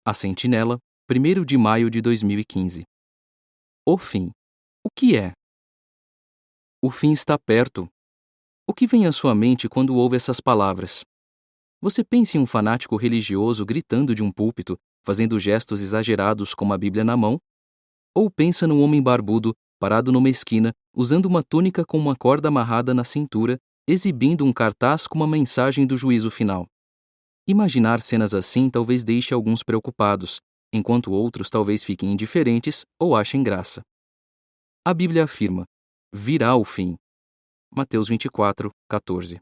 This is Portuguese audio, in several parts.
A Sentinela, 1º de maio de 2015. O fim. O que é? O fim está perto. O que vem à sua mente quando ouve essas palavras? Você pensa em um fanático religioso gritando de um púlpito, fazendo gestos exagerados com uma Bíblia na mão? Ou pensa num homem barbudo, parado numa esquina, usando uma túnica com uma corda amarrada na cintura, exibindo um cartaz com uma mensagem do juízo final? Imaginar cenas assim talvez deixe alguns preocupados, enquanto outros talvez fiquem indiferentes ou achem graça. A Bíblia afirma: virá o fim. Mateus 24, 14.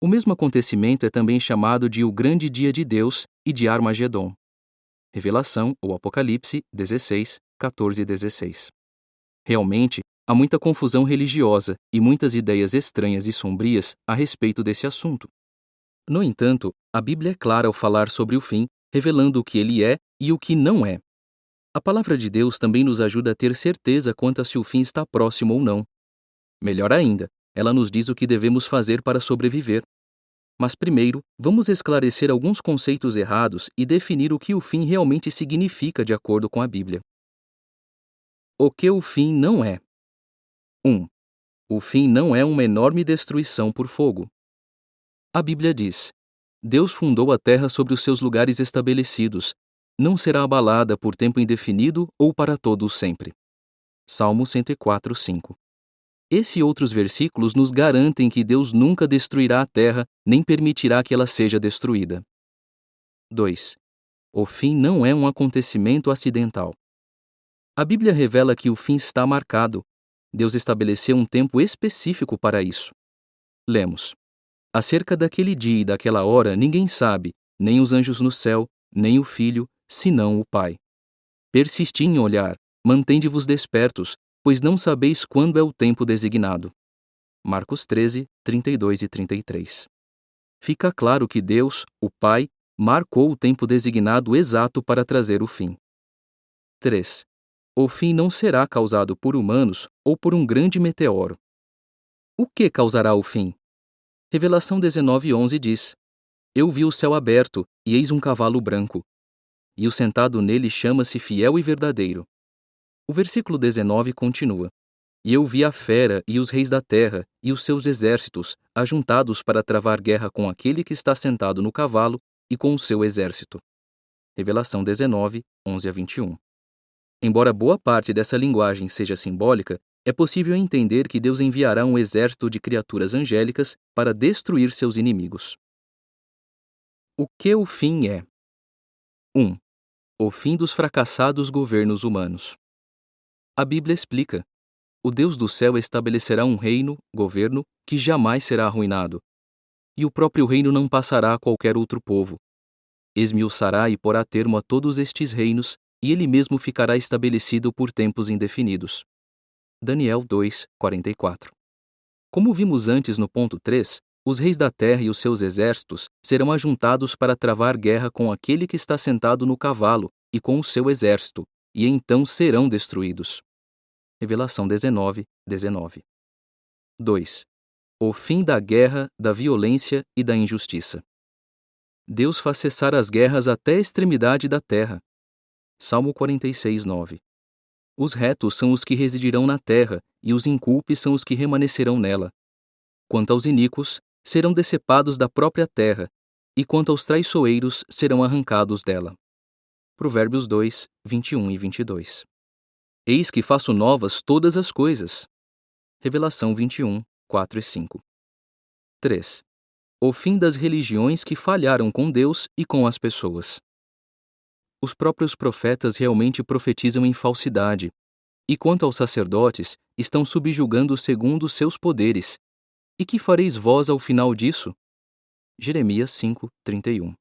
O mesmo acontecimento é também chamado de o grande dia de Deus e de Armagedon. Revelação ou Apocalipse 16, 14 e 16. Realmente, há muita confusão religiosa e muitas ideias estranhas e sombrias a respeito desse assunto. No entanto, a Bíblia é clara ao falar sobre o fim, revelando o que ele é e o que não é. A palavra de Deus também nos ajuda a ter certeza quanto a se o fim está próximo ou não. Melhor ainda, ela nos diz o que devemos fazer para sobreviver. Mas primeiro, vamos esclarecer alguns conceitos errados e definir o que o fim realmente significa de acordo com a Bíblia. O que o fim não é? 1. O fim não é uma enorme destruição por fogo. A Bíblia diz: Deus fundou a terra sobre os seus lugares estabelecidos. Não será abalada por tempo indefinido ou para todo o sempre. Salmo 104, 5. Esse e outros versículos nos garantem que Deus nunca destruirá a terra, nem permitirá que ela seja destruída. 2. O fim não é um acontecimento acidental. A Bíblia revela que o fim está marcado. Deus estabeleceu um tempo específico para isso. Lemos: acerca daquele dia e daquela hora ninguém sabe, nem os anjos no céu, nem o Filho, senão o Pai. Persisti em olhar, mantende-vos despertos, pois não sabeis quando é o tempo designado. Marcos 13, 32 e 33. Fica claro que Deus, o Pai, marcou o tempo designado exato para trazer o fim. 3. O fim não será causado por humanos ou por um grande meteoro. O que causará o fim? Revelação 19:11 diz: Eu vi o céu aberto, e eis um cavalo branco. E o sentado nele chama-se Fiel e Verdadeiro. O versículo 19 continua: E eu vi a fera e os reis da terra e os seus exércitos ajuntados para travar guerra com aquele que está sentado no cavalo e com o seu exército. Revelação 19, 11 a 21. Embora boa parte dessa linguagem seja simbólica, é possível entender que Deus enviará um exército de criaturas angélicas para destruir seus inimigos. O que o fim é? 1. O fim dos fracassados governos humanos. A Bíblia explica: o Deus do céu estabelecerá um reino, governo, que jamais será arruinado. E o próprio reino não passará a qualquer outro povo. Esmiuçará e porá termo a todos estes reinos, e ele mesmo ficará estabelecido por tempos indefinidos. Daniel 2, 44. Como vimos antes no ponto 3, os reis da terra e os seus exércitos serão ajuntados para travar guerra com aquele que está sentado no cavalo e com o seu exército, e então serão destruídos. Revelação 19, 19. 2. O fim da guerra, da violência e da injustiça. Deus faz cessar as guerras até a extremidade da terra. Salmo 46, 9. Os retos são os que residirão na terra, e os incúlpes são os que remanescerão nela. Quanto aos iníquos, serão decepados da própria terra, e quanto aos traiçoeiros, serão arrancados dela. Provérbios 2, 21 e 22. Eis que faço novas todas as coisas. Revelação 21, 4 e 5. 3. O fim das religiões que falharam com Deus e com as pessoas. Os próprios profetas realmente profetizam em falsidade, e quanto aos sacerdotes, estão subjugando segundo seus poderes. E que fareis vós ao final disso? Jeremias 5, 31.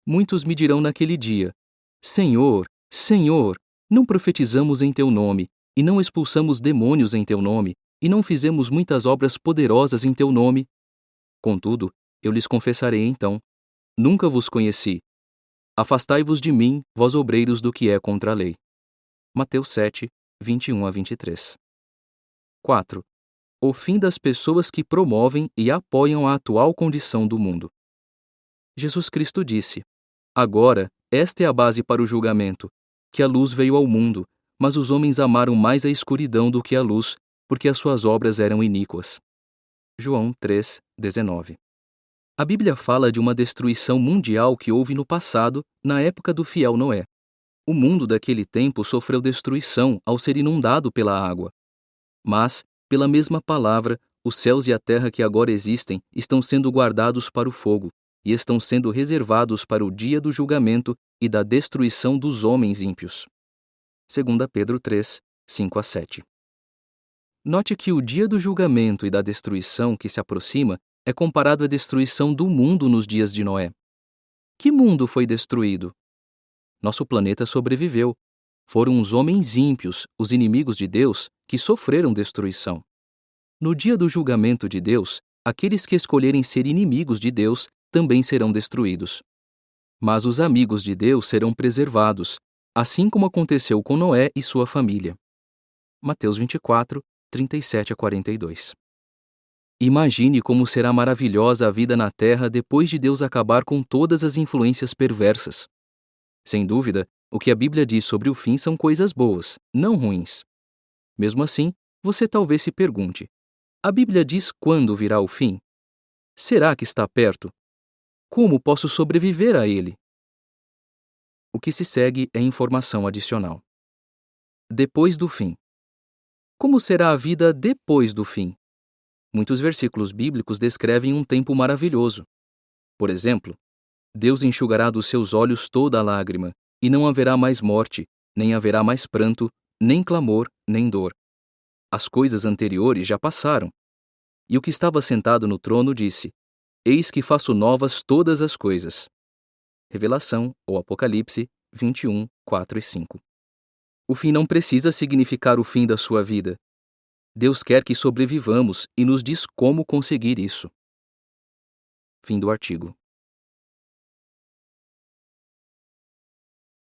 Muitos me dirão naquele dia: Senhor, Senhor, não profetizamos em teu nome, e não expulsamos demônios em teu nome, e não fizemos muitas obras poderosas em teu nome? Contudo, eu lhes confessarei então: nunca vos conheci. Afastai-vos de mim, vós obreiros do que é contra a lei. Mateus 7, 21 a 23. 4. O fim das pessoas que promovem e apoiam a atual condição do mundo. Jesus Cristo disse: Agora, Esta é a base para o julgamento, que a luz veio ao mundo, mas os homens amaram mais a escuridão do que a luz, porque as suas obras eram iníquas. João 3:19. A Bíblia fala de uma destruição mundial que houve no passado, na época do fiel Noé. O mundo daquele tempo sofreu destruição ao ser inundado pela água. Mas, pela mesma palavra, os céus e a terra que agora existem estão sendo guardados para o fogo e estão sendo reservados para o dia do julgamento e da destruição dos homens ímpios. 2 Pedro 3, 5-7. Note que o dia do julgamento e da destruição que se aproxima é comparado à destruição do mundo nos dias de Noé. Que mundo foi destruído? Nosso planeta sobreviveu. Foram os homens ímpios, os inimigos de Deus, que sofreram destruição. No dia do julgamento de Deus, aqueles que escolherem ser inimigos de Deus também serão destruídos. Mas os amigos de Deus serão preservados, assim como aconteceu com Noé e sua família. Mateus 24, 37-42. Imagine como será maravilhosa a vida na Terra depois de Deus acabar com todas as influências perversas. Sem dúvida, o que a Bíblia diz sobre o fim são coisas boas, não ruins. Mesmo assim, você talvez se pergunte: a Bíblia diz quando virá o fim? Será que está perto? Como posso sobreviver a ele? O que se segue é informação adicional. Depois do fim. Como será a vida depois do fim? Muitos versículos bíblicos descrevem um tempo maravilhoso. Por exemplo, Deus enxugará dos seus olhos toda a lágrima, e não haverá mais morte, nem haverá mais pranto, nem clamor, nem dor. As coisas anteriores já passaram. E o que estava sentado no trono disse: Eis que faço novas todas as coisas. Revelação ou Apocalipse 21, 4 e 5. O fim não precisa significar o fim da sua vida. Deus quer que sobrevivamos e nos diz como conseguir isso. Fim do artigo.